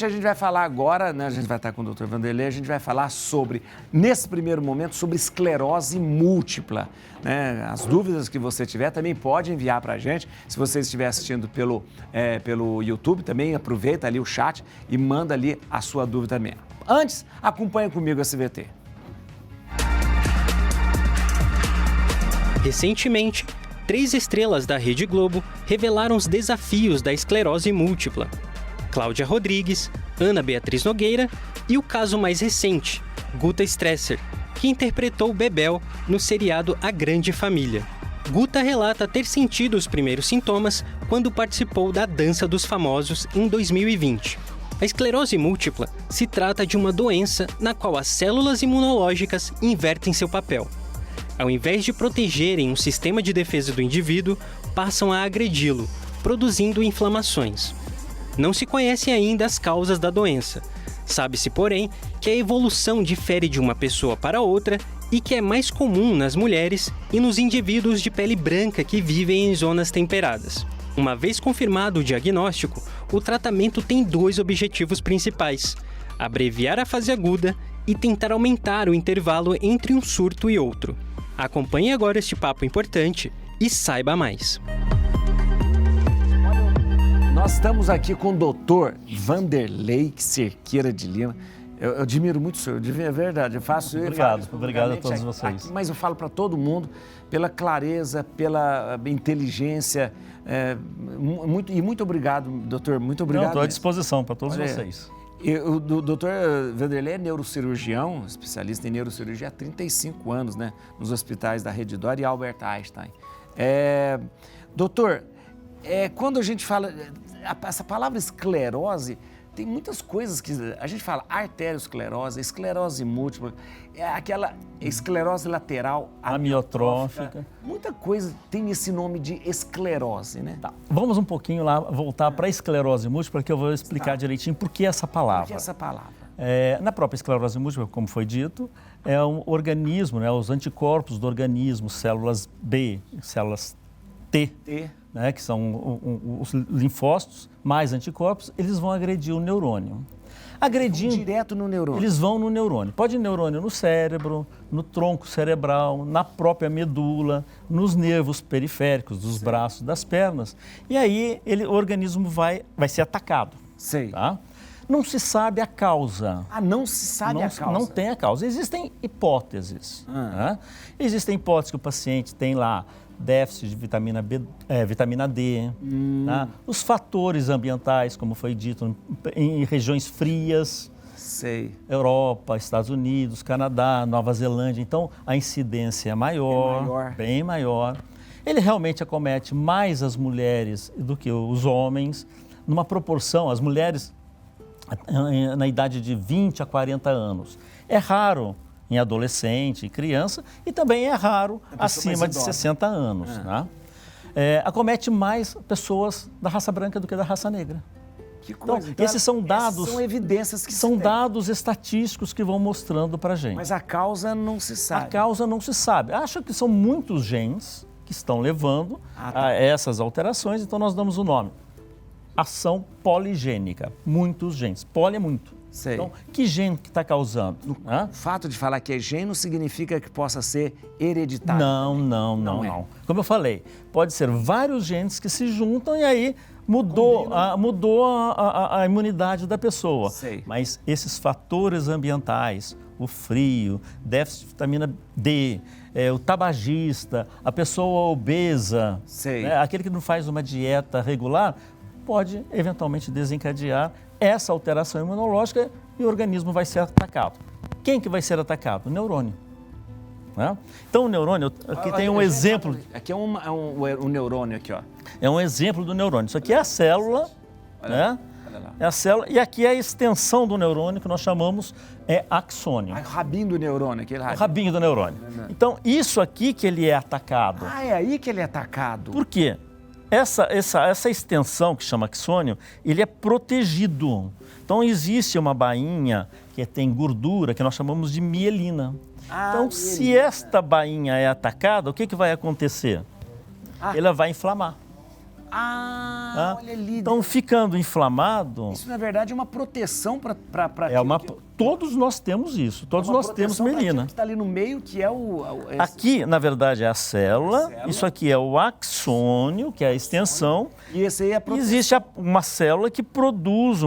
a gente vai falar agora, né? A gente vai estar com o Dr. Vanderlei, a gente vai falar sobre, nesse primeiro momento, sobre esclerose múltipla. Né? As dúvidas que você tiver também pode enviar para a gente. Se você estiver assistindo pelo YouTube, também aproveita ali o chat e manda ali a sua dúvida também. Antes, acompanhe comigo a SBT. Recentemente, 3 estrelas da Rede Globo revelaram os desafios da esclerose múltipla. Cláudia Rodrigues, Ana Beatriz Nogueira e o caso mais recente, Guta Stresser, que interpretou Bebel no seriado A Grande Família. Guta relata ter sentido os primeiros sintomas quando participou da Dança dos Famosos em 2020. A esclerose múltipla se trata de uma doença na qual as células imunológicas invertem seu papel. Ao invés de protegerem o sistema de defesa do indivíduo, passam a agredi-lo, produzindo inflamações. Não se conhecem ainda as causas da doença. Sabe-se, porém, que a evolução difere de uma pessoa para outra e que é mais comum nas mulheres e nos indivíduos de pele branca que vivem em zonas temperadas. Uma vez confirmado o diagnóstico, o tratamento tem 2 objetivos principais: abreviar a fase aguda e tentar aumentar o intervalo entre um surto e outro. Acompanhe agora este papo importante e saiba mais. Nós estamos aqui com o Dr. Vanderlei Cerqueira de Lima. Eu admiro muito o senhor, é verdade. Eu faço. Obrigado a todos vocês. Aqui, mas eu falo para todo mundo pela clareza, pela inteligência. Muito obrigado, doutor. Muito obrigado. Estou à disposição para todos vocês. O doutor Vanderlei é neurocirurgião, especialista em neurocirurgia há 35 anos, né? Nos hospitais da Rede D'Or e Albert Einstein. Doutor, quando a gente fala, essa palavra esclerose, tem muitas coisas que a gente fala: arteriosclerose, esclerose múltipla, aquela esclerose lateral amiotrófica. Muita coisa tem esse nome de esclerose, né? Tá. Vamos um pouquinho lá, voltar para a esclerose múltipla, que eu vou explicar direitinho por que essa palavra. Por que essa palavra? Na própria esclerose múltipla, como foi dito, é um organismo, né, os anticorpos do organismo, células B, células T. Né, que são os linfócitos, mais anticorpos, eles vão agredir o neurônio. Agredindo direto no neurônio. Eles vão no neurônio. Pode ir neurônio no cérebro, no tronco cerebral, na própria medula, nos nervos periféricos dos braços, das pernas. E aí o organismo vai ser atacado. Sei. Tá? Não se sabe a causa. Não se sabe a causa? Não tem a causa. Existem hipóteses. Né? Existem hipóteses que o paciente tem lá déficit de vitamina D, tá? Os fatores ambientais, como foi dito, em regiões frias, Europa, Estados Unidos, Canadá, Nova Zelândia, então a incidência é maior, bem maior. Ele realmente acomete mais as mulheres do que os homens, numa proporção, as mulheres na idade de 20 a 40 anos. É raro em adolescente, criança, e também é raro acima de 60 anos. Né? Acomete mais pessoas da raça branca do que da raça negra. Que coisa. Então, esses são dados. São evidências que são dados estatísticos que vão mostrando para a gente. Mas a causa não se sabe. A causa não se sabe. Acho que são muitos genes que estão levando a essas alterações, então nós damos o nome: ação poligênica. Muitos genes. Poli é muito. Sei. Então, que gene que está causando? O fato de falar que é gene não significa que possa ser hereditário. Não. Como eu falei, pode ser vários genes que se juntam e aí mudou a imunidade da pessoa. Sei. Mas esses fatores ambientais, o frio, déficit de vitamina D, o tabagista, a pessoa obesa, né, aquele que não faz uma dieta regular, pode eventualmente desencadear essa alteração imunológica e o organismo vai ser atacado. Quem que vai ser atacado? O neurônio. Né? Então o neurônio, aqui tem um exemplo. Aqui é um neurônio aqui, ó. É um exemplo do neurônio. Isso aqui é a célula, né? É a célula, e aqui é a extensão do neurônio que nós chamamos axônio. O rabinho do neurônio, aquele rabinho. O rabinho do neurônio. Então isso aqui que ele é atacado. É aí que ele é atacado. Por quê? Essa extensão que chama axônio, ele é protegido. Então existe uma bainha que tem gordura que nós chamamos de mielina. Então se esta bainha é atacada, o que vai acontecer? Ela vai inflamar. Ah, olha ali. Então, ficando inflamado... Isso, na verdade, é uma proteção para... Todos nós temos isso, todos nós temos mielina. Que está ali no meio, que é Aqui, na verdade, é a célula, isso aqui é o axônio, que é a extensão. E esse aí é a proteção. Existe uma célula que produz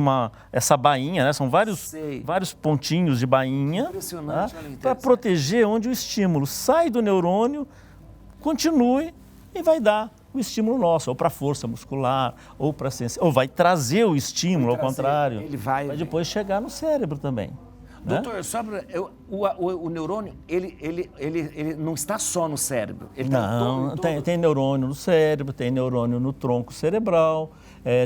essa bainha, né? São vários pontinhos de bainha, impressionante, para proteger onde o estímulo sai do neurônio, continue e vai dar o estímulo nosso, ou para a força muscular, ou para a ciência, ou vai trazer o estímulo, ao contrário. Ele vai depois chegar no cérebro também. Doutor, o neurônio, ele não está só no cérebro. Ele não, tem neurônio no cérebro, tem neurônio no tronco cerebral,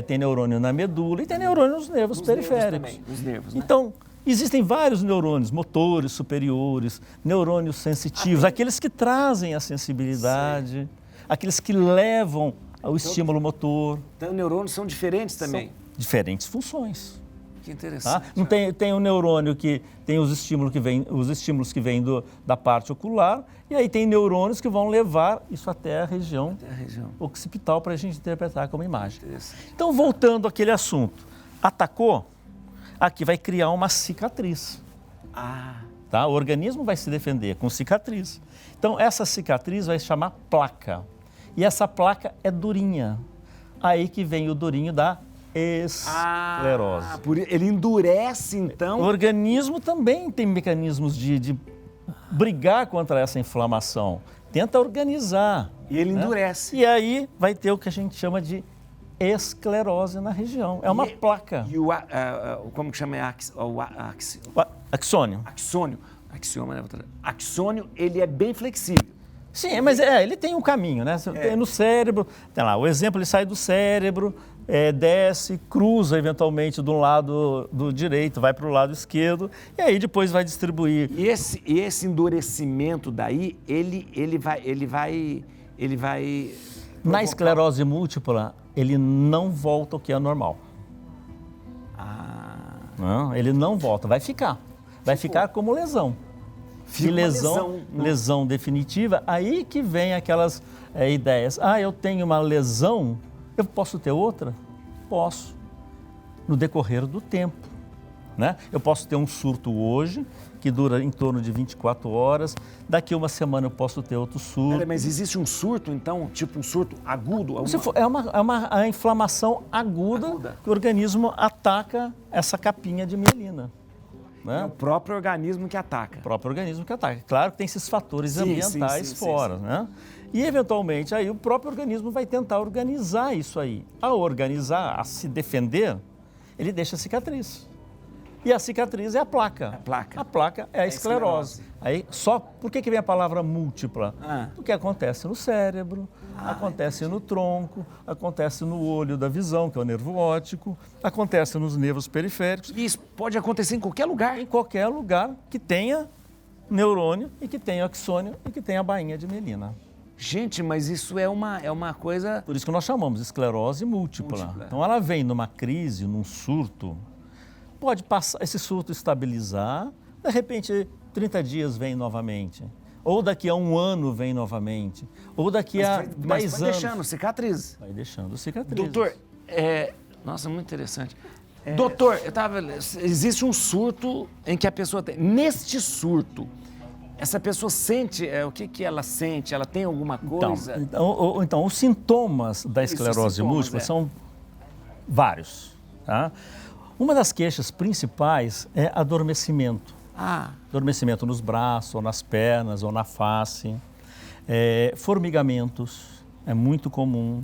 tem neurônio na medula e tem neurônio nos nervos periféricos. Os nervos, né? Então, existem vários neurônios, motores superiores, neurônios sensitivos, aqueles que trazem a sensibilidade, aqueles que levam ao estímulo motor. Então, neurônios são diferentes também? São diferentes funções. Que interessante. Não tem um neurônio que tem os estímulos que vêm da parte ocular, e aí tem neurônios que vão levar isso até a região occipital para a gente interpretar como imagem. Então, voltando àquele assunto, atacou, aqui vai criar uma cicatriz. Tá? O organismo vai se defender com cicatriz. Então, essa cicatriz vai se chamar placa. E essa placa é durinha. Aí que vem o durinho da esclerose. Ele endurece, então? O organismo também tem mecanismos de brigar contra essa inflamação. Tenta organizar. E ele endurece. E aí vai ter o que a gente chama de esclerose na região. É uma placa. E como que chama? Axônio. Axônio, ele é bem flexível. Sim, mas ele tem um caminho, né? Tem no cérebro, tem lá, o exemplo, ele sai do cérebro, desce, cruza eventualmente de um lado do direito, vai para o lado esquerdo, e aí depois vai distribuir. E esse endurecimento daí, ele vai Na esclerose múltipla, ele não volta ao que é normal. Não, ele não volta, vai ficar. Vai ficar como lesão. De lesão definitiva, aí que vem aquelas ideias. Eu tenho uma lesão, eu posso ter outra? Posso, no decorrer do tempo. Né? Eu posso ter um surto hoje, que dura em torno de 24 horas, daqui a uma semana eu posso ter outro surto. Mas existe um surto, então, tipo um surto agudo? É uma inflamação aguda que o organismo ataca essa capinha de mielina. Né? É o próprio organismo que ataca. O próprio organismo que ataca. Claro que tem esses fatores ambientais fora, né? E, eventualmente, aí o próprio organismo vai tentar organizar isso aí. Ao organizar, a se defender, ele deixa a cicatriz. E a cicatriz é a placa. A placa é a esclerose. Aí, por que vem a palavra múltipla? Porque acontece no cérebro, acontece no tronco, acontece no olho da visão, que é o nervo óptico, acontece nos nervos periféricos. E isso pode acontecer em qualquer lugar? Em qualquer lugar que tenha neurônio e que tenha axônio e que tenha a bainha de mielina. Gente, mas isso é uma coisa... Por isso que nós chamamos de esclerose múltipla. Então, ela vem numa crise, num surto, pode passar, esse surto estabilizar, de repente, 30 dias vem novamente. Ou daqui a um ano vem novamente. Ou daqui a 10 anos. Vai deixando cicatrizes. Vai deixando cicatrizes. Doutor, nossa, muito interessante. Doutor, existe um surto em que a pessoa tem. Neste surto, essa pessoa sente, o que ela sente? Ela tem alguma coisa? Então os sintomas da esclerose múltipla são vários. Tá? Uma das queixas principais é adormecimento. Adormecimento nos braços, ou nas pernas, ou na face. Formigamentos, é muito comum.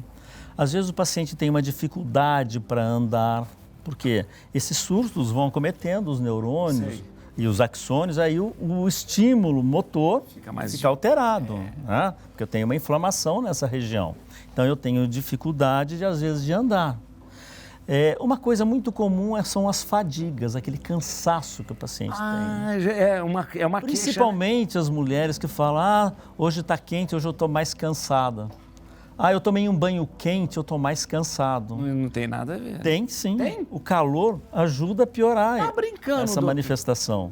Às vezes o paciente tem uma dificuldade para andar, porque esses surtos vão acometendo os neurônios e os axônios, aí o estímulo motor fica alterado, né? Porque eu tenho uma inflamação nessa região. Então eu tenho dificuldade, às vezes, de andar. Uma coisa muito comum são as fadigas, aquele cansaço que o paciente tem. É uma queixa. Principalmente as mulheres que falam, hoje está quente, hoje eu estou mais cansada. Eu tomei um banho quente, eu estou mais cansado. Não tem nada a ver. Tem sim. Tem? O calor ajuda a piorar essa manifestação.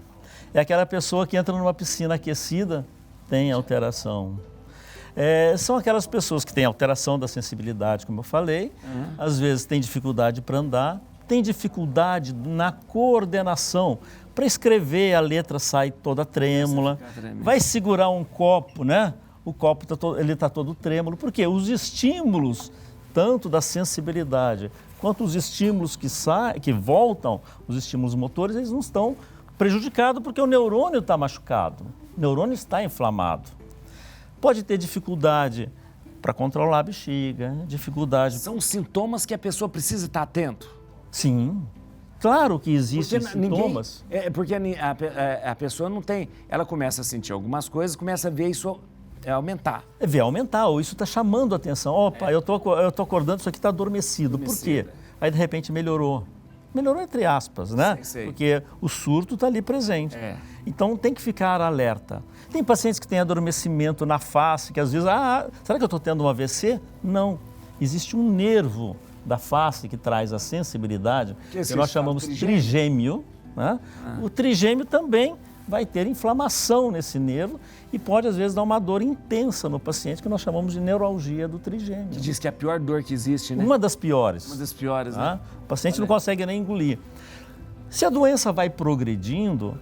É aquela pessoa que entra numa piscina aquecida, tem alteração. São aquelas pessoas que têm alteração da sensibilidade, como eu falei, às vezes têm dificuldade para andar, têm dificuldade na coordenação. Para escrever, a letra sai toda trêmula, vai segurar um copo, né? O copo está todo trêmulo. Por quê? Os estímulos, tanto da sensibilidade quanto os estímulos que voltam, os estímulos motores, eles não estão prejudicados porque o neurônio está machucado, o neurônio está inflamado. Pode ter dificuldade para controlar a bexiga, dificuldade... São sintomas que a pessoa precisa estar atento? Sim, claro que existem sintomas. Porque a pessoa não tem... Ela começa a sentir algumas coisas, começa a ver isso aumentar. Ver aumentar, ou isso está chamando a atenção. Opa, eu tô acordando, isso aqui está adormecido. Por quê? Aí, de repente, melhorou. Melhorou entre aspas, né? Sei. Porque o surto está ali presente. Então, tem que ficar alerta. Tem pacientes que têm adormecimento na face, que às vezes, será que eu estou tendo um AVC? Não. Existe um nervo da face que traz a sensibilidade, que nós chamamos trigêmeo. Né? O trigêmeo também vai ter inflamação nesse nervo e pode, às vezes, dar uma dor intensa no paciente, que nós chamamos de neuralgia do trigêmeo. Que diz que é a pior dor que existe, né? Uma das piores. Uma das piores, né? O paciente não consegue nem engolir. Se a doença vai progredindo,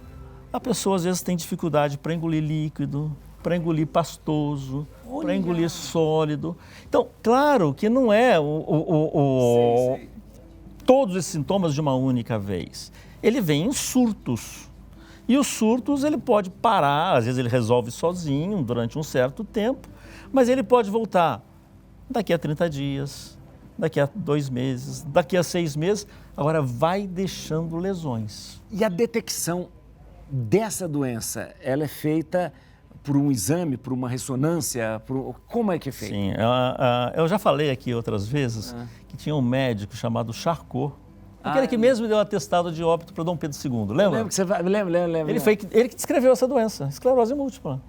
a pessoa, às vezes, tem dificuldade para engolir líquido, para engolir pastoso, para engolir sólido. Então, claro que não é todos esses sintomas de uma única vez. Ele vem em surtos. E os surtos, ele pode parar, às vezes ele resolve sozinho durante um certo tempo, mas ele pode voltar daqui a 30 dias, daqui a 2 meses, daqui a 6 meses. Agora, vai deixando lesões. E a detecção dessa doença, ela é feita por um exame, por uma ressonância? Como é que é feito? Sim, eu já falei aqui outras vezes que tinha um médico chamado Charcot, aquele que mesmo deu atestado de óbito para Dom Pedro II, lembra? Lembro que você lembra. Ele que descreveu essa doença, esclerose múltipla.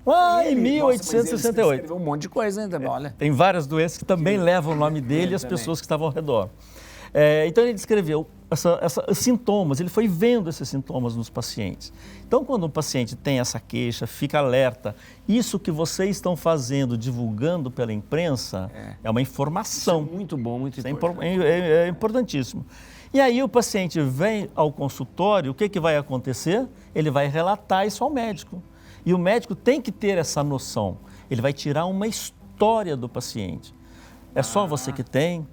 Lá em 1868. Ele escreveu um monte de coisa ainda, olha. Tem várias doenças que também levam o nome dele e as pessoas que estavam ao redor. Então ele descreveu esses sintomas, ele foi vendo esses sintomas nos pacientes. Então, quando um paciente tem essa queixa, fica alerta. Isso que vocês estão fazendo, divulgando pela imprensa, é uma informação. Isso é muito bom, muito importante. É importantíssimo. E aí o paciente vem ao consultório, o que vai acontecer? Ele vai relatar isso ao médico. E o médico tem que ter essa noção. Ele vai tirar uma história do paciente. É só você que tem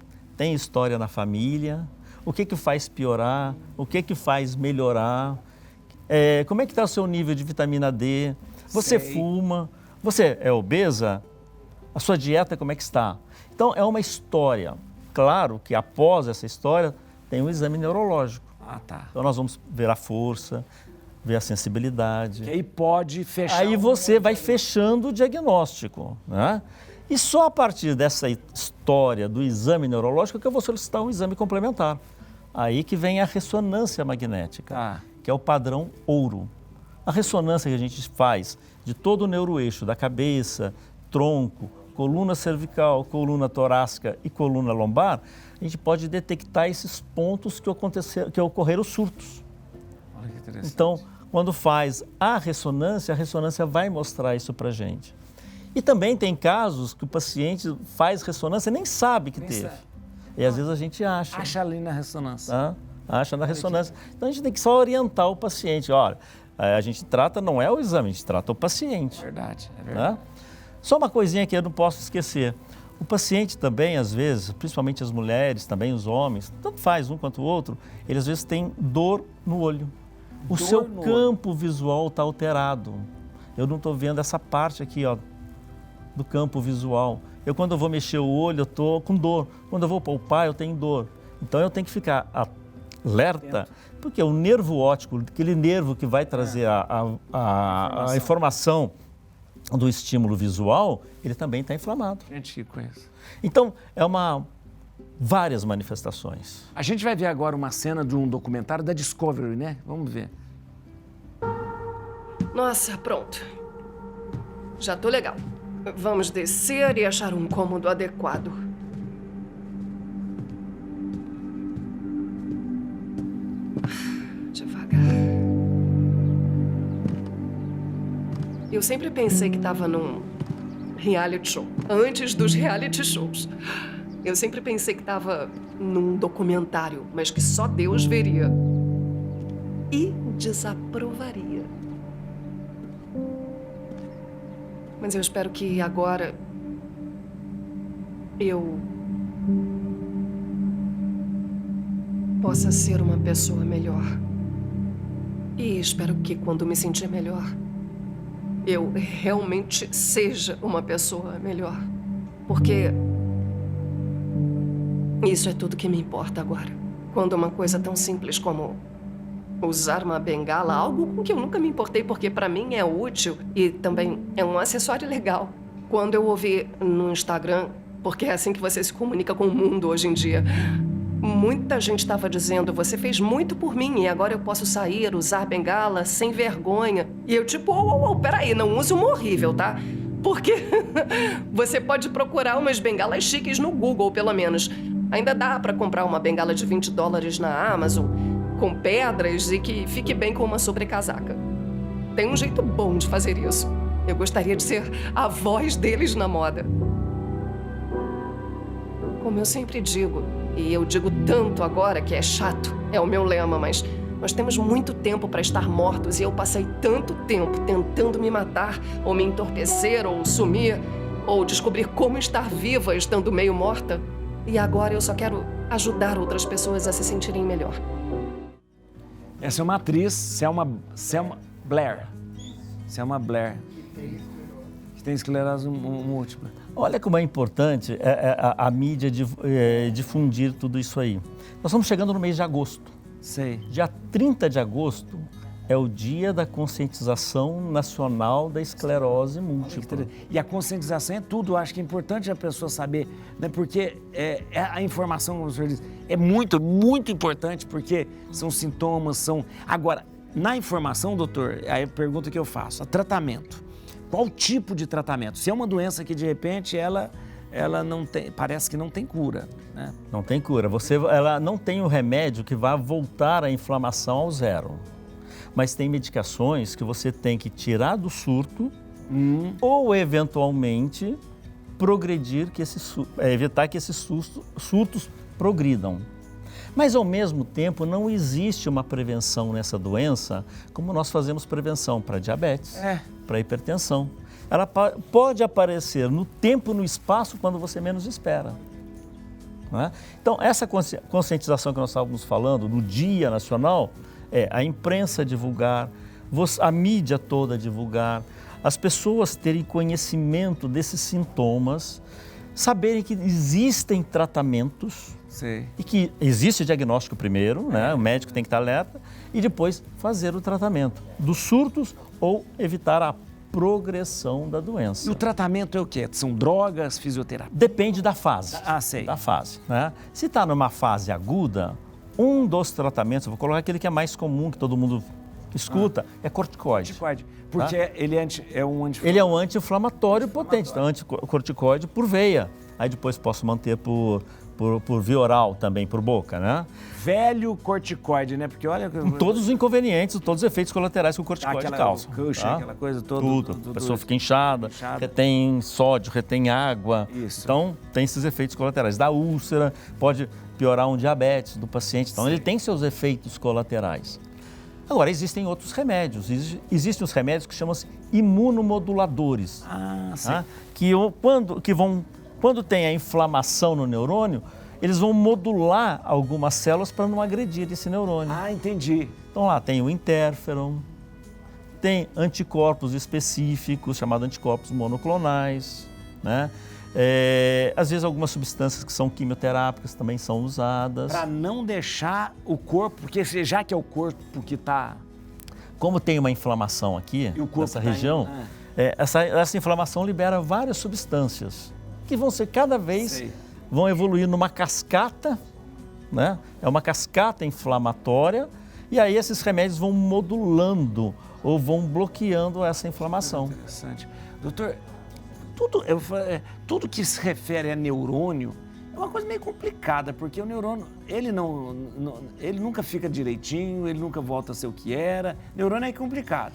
história na família, o que faz piorar, o que faz melhorar, como é que está o seu nível de vitamina D, você fuma, você é obesa, a sua dieta como é que está? Então é uma história. Claro que após essa história tem um exame neurológico. Então nós vamos ver a força, ver a sensibilidade. Que aí pode fechar. Aí você vai fechando o diagnóstico, né? E só a partir dessa história do exame neurológico que eu vou solicitar um exame complementar. Aí que vem a ressonância magnética, que é o padrão ouro. A ressonância que a gente faz de todo o neuroeixo, da cabeça, tronco, coluna cervical, coluna torácica e coluna lombar, a gente pode detectar esses pontos que ocorreram surtos. Olha que interessante. Então, quando faz a ressonância vai mostrar isso para a gente. E também tem casos que o paciente faz ressonância e nem sabe que teve. E às vezes a gente acha. Acha ali na ressonância. Acha na ressonância. Então a gente tem que só orientar o paciente. Olha, a gente trata, não é o exame, a gente trata o paciente. É verdade. Só uma coisinha que eu não posso esquecer. O paciente também, às vezes, principalmente as mulheres, também os homens, tanto faz um quanto o outro, eles às vezes têm dor no olho. O seu campo visual está alterado. Eu não estou vendo essa parte aqui, do campo visual. Eu, quando eu vou mexer o olho, eu estou com dor. Quando eu vou palpar, eu tenho dor. Então, eu tenho que ficar alerta, porque o nervo óptico, aquele nervo que vai trazer a informação do estímulo visual, ele também está inflamado. Gente, que coisa. Então, várias manifestações. A gente vai ver agora uma cena de um documentário da Discovery, né? Vamos ver. Nossa, pronto. Já tô legal. Vamos descer e achar um cômodo adequado. Devagar. Eu sempre pensei que estava num reality show. Antes dos reality shows. Eu sempre pensei que estava num documentário, mas que só Deus veria. E desaprovaria. Mas eu espero que agora eu possa ser uma pessoa melhor. E espero que quando me sentir melhor, eu realmente seja uma pessoa melhor. Porque isso é tudo que me importa agora. Quando uma coisa tão simples como usar uma bengala, algo com que eu nunca me importei, porque pra mim é útil e também é um acessório legal. Quando eu ouvi no Instagram, porque é assim que você se comunica com o mundo hoje em dia, muita gente estava dizendo, você fez muito por mim e agora eu posso sair, usar bengala sem vergonha. E eu tipo, peraí, não use uma horrível, tá? Porque você pode procurar umas bengalas chiques no Google, pelo menos. Ainda dá pra comprar uma bengala de $20 na Amazon, com pedras e que fique bem com uma sobrecasaca. Tem um jeito bom de fazer isso. Eu gostaria de ser a voz deles na moda. Como eu sempre digo, e eu digo tanto agora que é chato, é o meu lema, mas nós temos muito tempo para estar mortos e eu passei tanto tempo tentando me matar, ou me entorpecer, ou sumir, ou descobrir como estar viva estando meio morta. E agora eu só quero ajudar outras pessoas a se sentirem melhor. Essa é uma atriz, Selma Blair. Selma Blair, que tem esclerose múltipla. Olha como é importante a mídia difundir tudo isso aí. Nós estamos chegando no mês de agosto. Sei. Dia 30 de agosto é o dia da conscientização nacional da esclerose múltipla. E a conscientização é tudo. Eu acho que é importante a pessoa saber, né? Porque a informação, como o senhor diz, é muito, muito importante, porque são sintomas, são... Agora, na informação, doutor, aí a pergunta que eu faço, a tratamento. Qual tipo de tratamento? Se é uma doença que, de repente, ela não tem, parece que não tem cura, né? Não tem cura. Ela não tem o remédio que vá voltar a inflamação ao zero. Mas tem medicações que você tem que tirar do surto ou, eventualmente, progredir, evitar que esses surtos progridam. Mas, ao mesmo tempo, não existe uma prevenção nessa doença como nós fazemos prevenção para diabetes, para hipertensão. Ela pode aparecer no tempo e no espaço quando você menos espera. Não é? Então, essa conscientização que nós estávamos falando no Dia Nacional é a imprensa divulgar, a mídia toda divulgar, as pessoas terem conhecimento desses sintomas, saberem que existem tratamentos. Sei. E que existe diagnóstico primeiro, né? O médico tem que estar alerta, e depois fazer o tratamento dos surtos ou evitar a progressão da doença. E o tratamento é o quê? São drogas, fisioterapia? Depende da fase. Sei. Da fase, né? Se está numa fase aguda, um dos tratamentos, eu vou colocar aquele que é mais comum, que todo mundo escuta, é corticoide. Porque ele é um anti-inflamatório. Ele é um anti-inflamatório potente, então anticorticoide por veia. Aí depois posso manter por via oral também, por boca, né? Velho corticoide, né? Porque olha... Com todos os inconvenientes, todos os efeitos colaterais que o corticoide causa. Aquela coisa toda. Tudo. A pessoa fica inchada, retém sódio, retém água. Isso. Então, tem esses efeitos colaterais. Da úlcera, pode piorar um diabetes do paciente. Então, ele tem seus efeitos colaterais. Agora, existem outros remédios. Existem os remédios que chamam-se imunomoduladores. Sim. Quando tem a inflamação no neurônio, eles vão modular algumas células para não agredir esse neurônio. Entendi. Então lá tem o interferon, tem anticorpos específicos, chamados anticorpos monoclonais, né? Às vezes algumas substâncias que são quimioterápicas também são usadas. Para não deixar o corpo, porque já que é o corpo que está... Como tem uma inflamação aqui, nessa região, essa inflamação libera várias substâncias que vão ser cada vez, vão evoluir numa cascata, né? É uma cascata inflamatória, e aí esses remédios vão modulando ou vão bloqueando essa inflamação. Interessante. Doutor, tudo que se refere a neurônio é uma coisa meio complicada, porque o neurônio, ele nunca fica direitinho, ele nunca volta a ser o que era. Neurônio é complicado.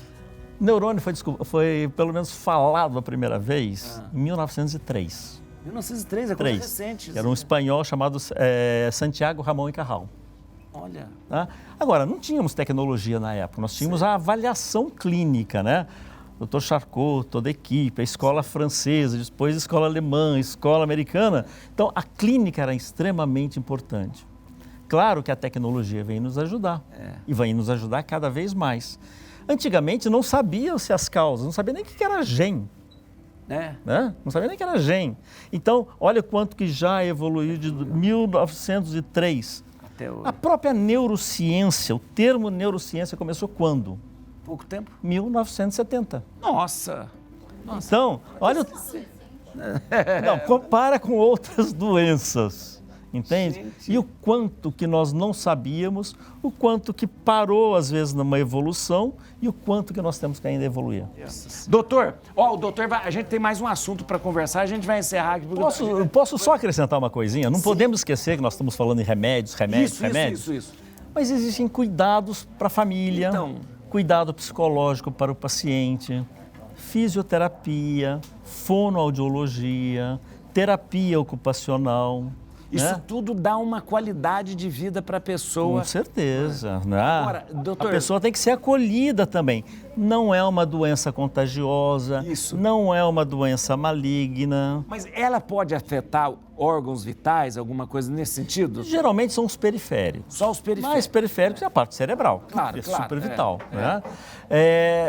Neurônio foi pelo menos falado a primeira vez em 1903. 1903, é coisa recente. Era um espanhol chamado Santiago Ramón y Cajal. Olha. Tá? Agora, não tínhamos tecnologia na época, nós tínhamos a avaliação clínica, né? Dr. Charcot, toda a equipe, a escola francesa, depois a escola alemã, a escola americana. Então, a clínica era extremamente importante. Claro que a tecnologia vem nos ajudar e vai nos ajudar cada vez mais. Antigamente não sabiam-se as causas, não sabia nem o que era GEM. Né? Não sabia nem que era GEM. Então, olha quanto que já evoluiu de 1903. Até hoje. A própria neurociência, o termo neurociência começou quando? Pouco tempo? 1970. Nossa! Então, olha... Não, compara com outras doenças, entende? Gente. E o quanto que nós não sabíamos, o quanto que parou, às vezes, numa evolução e o quanto que nós temos que ainda evoluir. Doutor, a gente tem mais um assunto para conversar, a gente vai encerrar aqui. Posso só acrescentar uma coisinha? Não podemos esquecer que nós estamos falando em remédios. Isso. Mas existem cuidados para a família, Então, cuidado psicológico para o paciente, fisioterapia, fonoaudiologia, terapia ocupacional. isso tudo dá uma qualidade de vida para a pessoa. Com certeza. Né? Agora, doutor... A pessoa tem que ser acolhida também. Não é uma doença contagiosa, Isso. não é uma doença maligna. Mas ela pode afetar órgãos vitais, alguma coisa nesse sentido? Geralmente são os periféricos. Só os periféricos. Mais periféricos é a parte cerebral, Claro, é claro, super vital. Né?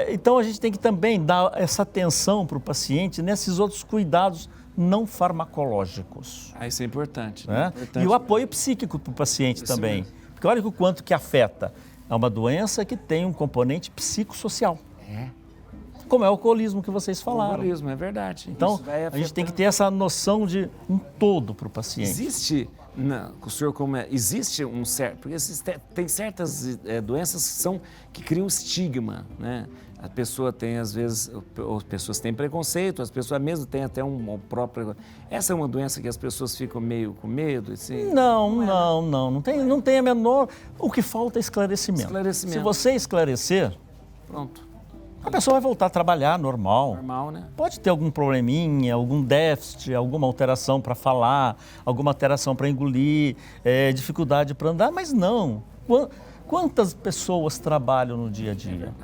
Então a gente tem que também dar essa atenção para o paciente nesses outros cuidados não farmacológicos. Isso é importante. Né? Importante. E o apoio psíquico para o paciente Isso também. mesmo. Porque olha o quanto que afeta. É uma doença que tem um componente psicossocial. Como é o alcoolismo que vocês falaram. Alcoolismo, é verdade. Então, Isso vai a gente tem que afetando. ter essa noção de um todo para o paciente. Existe, o senhor existe um certo, porque tem certas doenças que criam estigma, né? A pessoa tem, às vezes, as pessoas têm preconceito, as pessoas mesmo têm até um próprio... Essa é uma doença que as pessoas ficam meio com medo, assim? Não tem a menor... O que falta é esclarecimento. Esclarecimento. Se você esclarecer, Pronto, a pessoa vai voltar a trabalhar normal. normal, né? Pode ter algum probleminha, algum déficit, alguma alteração para falar, alguma alteração para engolir, dificuldade para andar, mas não. Quantas pessoas trabalham no dia a dia?